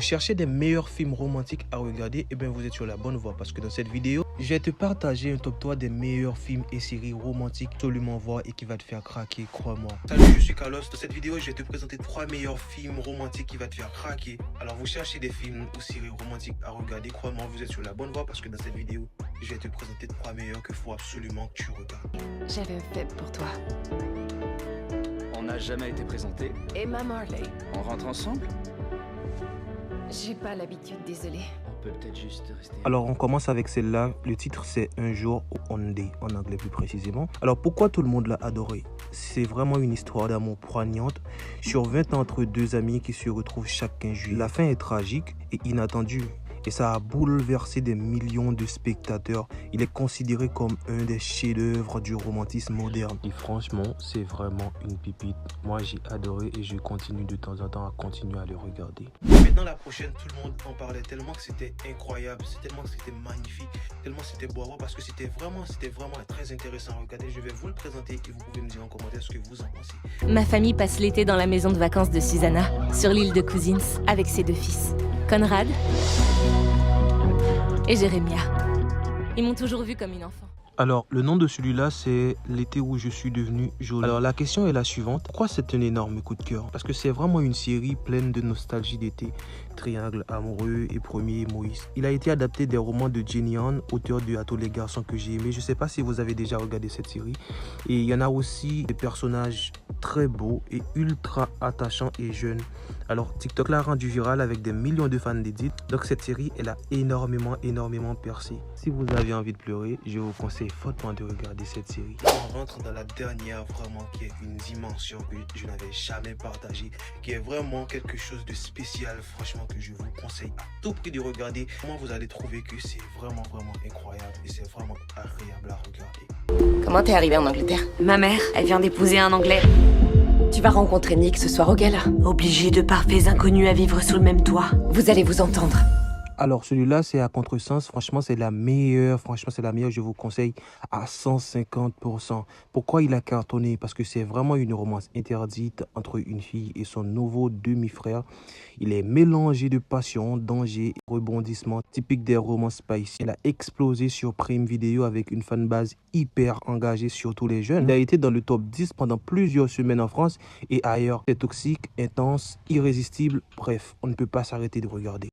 Vous cherchez des meilleurs films romantiques à regarder, et bien vous êtes sur la bonne voie parce que dans cette vidéo, je vais te partager un top 3 des meilleurs films et séries romantiques absolument voir et qui va te faire craquer, crois-moi. Salut, je suis Carlos. Dans cette vidéo, je vais te présenter 3 meilleurs films romantiques qui vont te faire craquer. Alors vous cherchez des films ou séries romantiques à regarder, crois-moi, vous êtes sur la bonne voie parce que dans cette vidéo, je vais te présenter 3 meilleurs qu'il faut absolument que tu regardes. J'avais un fait pour toi. On n'a jamais été présenté. Emma Marley. On rentre ensemble? J'ai pas l'habitude, désolée. On peut peut-être juste rester... Alors on commence avec celle-là, le titre c'est Un jour ou On Day en anglais plus précisément. Alors pourquoi tout le monde l'a adoré? C'est vraiment une histoire d'amour poignante sur 20 ans entre deux amis qui se retrouvent chaque 15 juillet. La fin est tragique et inattendue et ça a bouleversé des millions de spectateurs. Il est considéré comme un des chefs-d'œuvre du romantisme moderne. Et franchement, c'est vraiment une pépite. Moi, j'ai adoré et je continue de temps en temps à continuer à le regarder. Maintenant, la prochaine, tout le monde en parlait tellement que c'était incroyable, tellement que c'était magnifique, tellement c'était beau à voir parce que c'était vraiment très intéressant à regarder. Je vais vous le présenter et vous pouvez me dire en commentaire ce que vous en pensez. Ma famille passe l'été dans la maison de vacances de Susanna, sur l'île de Cousins, avec ses 2 fils, Conrad et Jérémia. Ils m'ont toujours vue comme une enfant. Alors, le nom de celui-là, c'est L'été où je suis devenu jolie. Alors, la question est la suivante. Pourquoi c'est un énorme coup de cœur? Parce que c'est vraiment une série pleine de nostalgie d'été. Triangle amoureux et Premier Moïse. Il a été adapté des romans de Jenny Han, auteur de À tous les garçons que j'ai aimé. Je ne sais pas si vous avez déjà regardé cette série. Et il y en a aussi des personnages très beaux et ultra attachants et jeunes. Alors, TikTok l'a rendu viral avec des millions de fans d'édits. Donc, cette série, elle a énormément percé. Si vous avez envie de pleurer, je vous conseille fortement de regarder cette série. On rentre dans la dernière vraiment qui est une dimension que je n'avais jamais partagée, qui est vraiment quelque chose de spécial, franchement, que je vous conseille à tout prix de regarder. Comment vous allez trouver que c'est vraiment incroyable et c'est vraiment agréable à regarder. Comment t'es arrivée en Angleterre? Ma mère, elle vient d'épouser un Anglais. Tu vas rencontrer Nick ce soir au gala. Obligée de parfaits inconnus à vivre sous le même toit. Vous allez vous entendre. Alors celui-là c'est à contresens, franchement c'est la meilleure, je vous conseille à 150%. Pourquoi il a cartonné? Parce que c'est vraiment une romance interdite entre une fille et son nouveau demi-frère. Il est mélangé de passion, danger, rebondissement, typique des romances spicy. Il a explosé sur Prime Video avec une fanbase hyper engagée, surtout les jeunes. Il a été dans le top 10 pendant plusieurs semaines en France et ailleurs. C'est toxique, intense, irrésistible, bref, on ne peut pas s'arrêter de regarder.